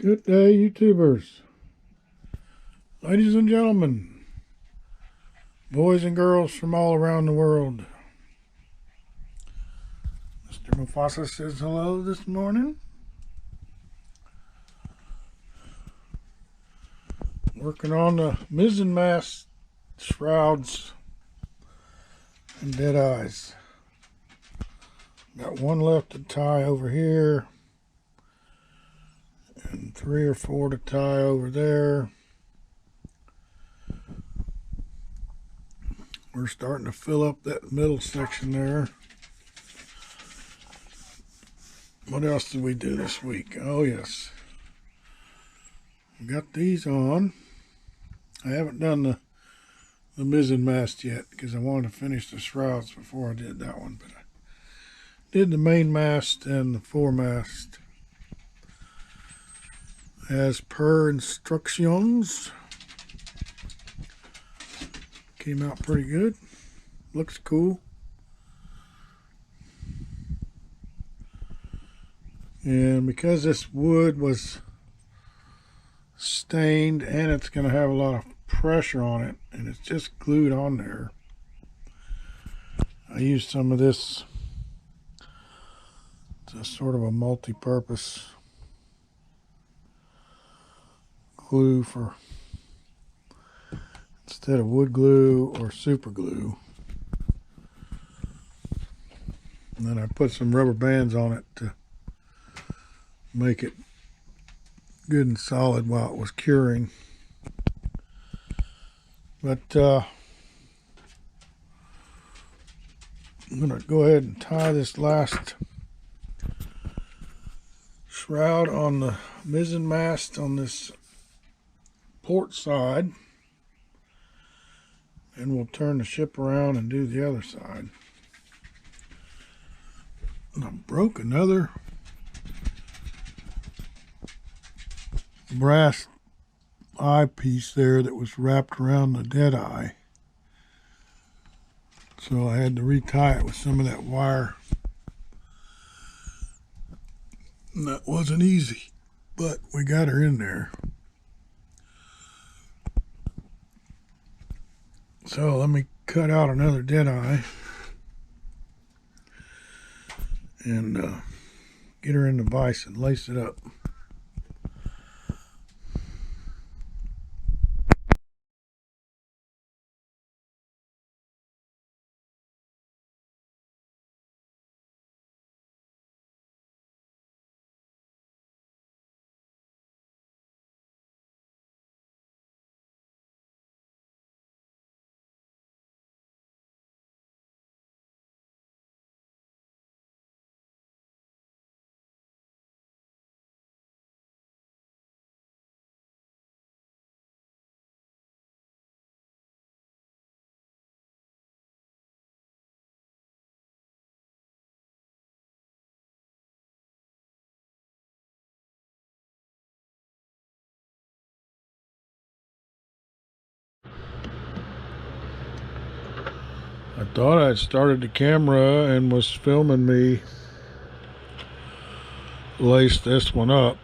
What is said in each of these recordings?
Good day, YouTubers, ladies and gentlemen, boys and girls from all around the world. Mr. Mufasa says hello this morning. Working on the mizzen mast, shrouds, and deadeyes. Got one left to tie over here, and 3 or 4 to tie over there. We're starting to fill up that middle section there. What else did we do this week? Oh yes, we got these on. I haven't done the mizzen mast yet because I wanted to finish the shrouds before I did that one, but I did the main mast and the foremast as per instructions. Came out pretty good. Looks cool. And because this wood was stained and it's going to have a lot of pressure on it and it's just glued on there, I used some of this. It's a sort of a multi-purpose glue for instead of wood glue or super glue. And then I put some rubber bands on it to make it good and solid while it was curing. But I'm going to go ahead and tie this last shroud on the mizzen mast on this port side, and we'll turn the ship around and do the other side. And I broke another brass eyepiece there that was wrapped around the deadeye, so I had to retie it with some of that wire, and that wasn't easy, but we got her in there. So let me cut out another deadeye and get her in the vise and lace it up. I thought I'd started the camera and was filming me lace this one up,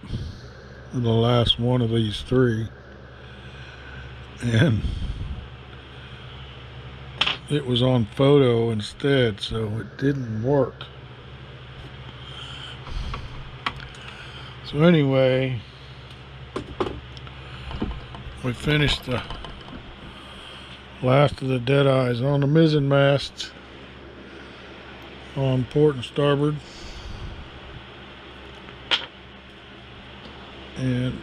the last one of these 3, and it was on photo instead, so it didn't work. So anyway, we finished the last of the deadeyes on the mizzen mast on port and starboard, and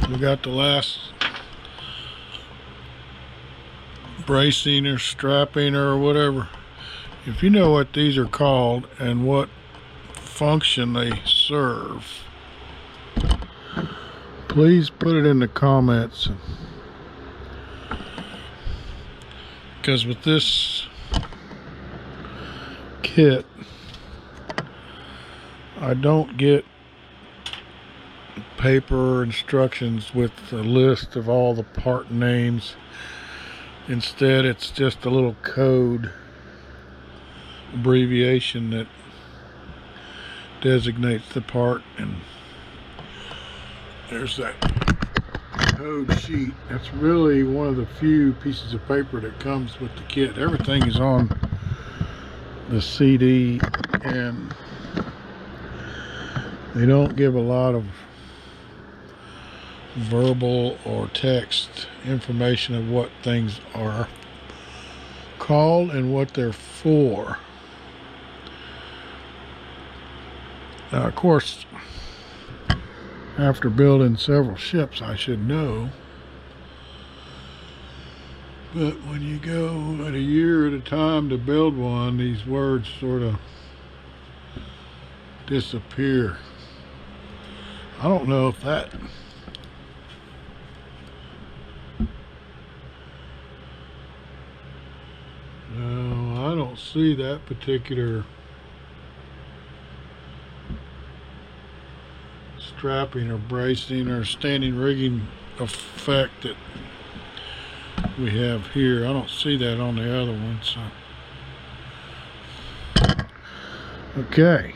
we got the last bracing or strapping or whatever. If you know what these are called and what function they serve, please put it in the comments, because with this kit I don't get paper instructions with a list of all the part names. Instead, it's just a little code abbreviation that designates the part, and there's that code sheet. That's really one of the few pieces of paper that comes with the kit. Everything is on the CD, and they don't give a lot of verbal or text information of what things are called and what they're for. Now, of course, after building several ships, I should know. But when you go at a year at a time to build one, these words sort of disappear. I don't know if that no, I don't see that particular strapping or bracing or standing rigging effect that we have here. I don't see that on the other one. So okay,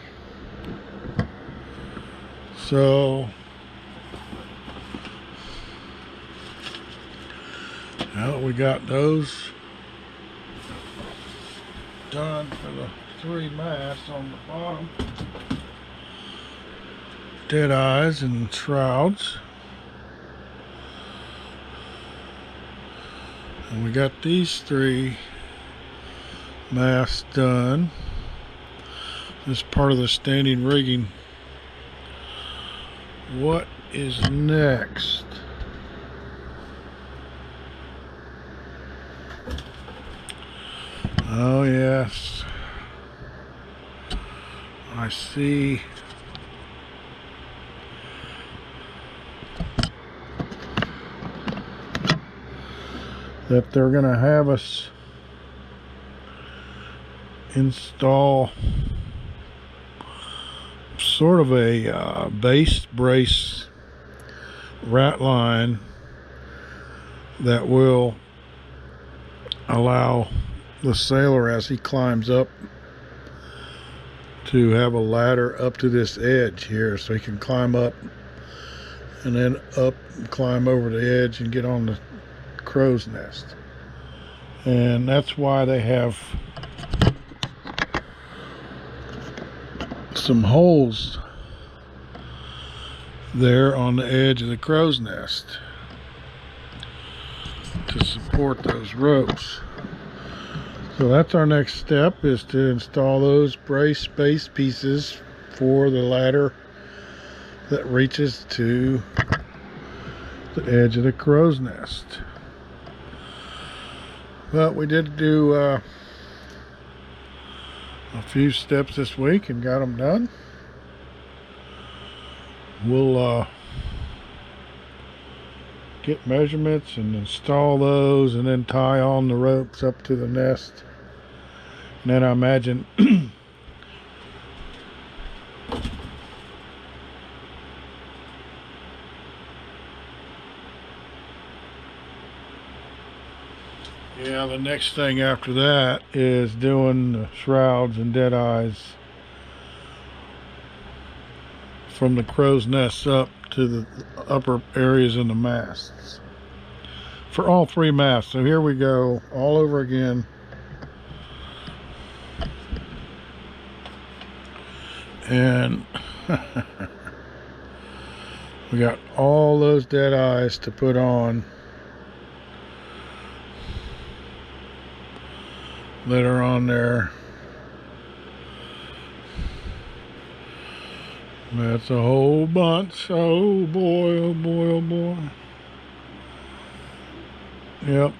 so now that we got those done for the 3 masts on the bottom, deadeyes and shrouds, and we got these 3 masts done. This part of the standing rigging. What is next? Oh yes, I see. That they're going to have us install sort of a base brace rat line that will allow the sailor, as he climbs up, to have a ladder up to this edge here, so he can climb up and then up and climb over the edge and get on the crow's nest. And that's why they have some holes there on the edge of the crow's nest to support those ropes. So that's our next step, is to install those brace base pieces for the ladder that reaches to the edge of the crow's nest. But we did do a few steps this week and got them done. We'll get measurements and install those, and then tie on the ropes up to the nest. And then I imagine yeah, the next thing after that is doing the shrouds and deadeyes from the crow's nest up to the upper areas in the masts for all 3 masts. So here we go all over again. And we got all those deadeyes to put on that are on there. That's a whole bunch. Oh boy, oh boy, oh boy. Yep.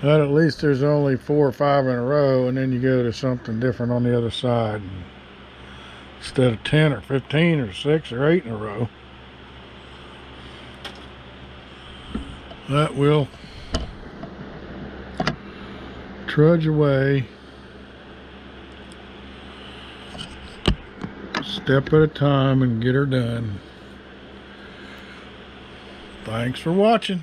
But at least there's only 4 or 5 in a row, and then you go to something different on the other side. Instead of 10 or 15 or 6 or 8 in a row. That will trudge away, step at a time, and get her done. Thanks for watching.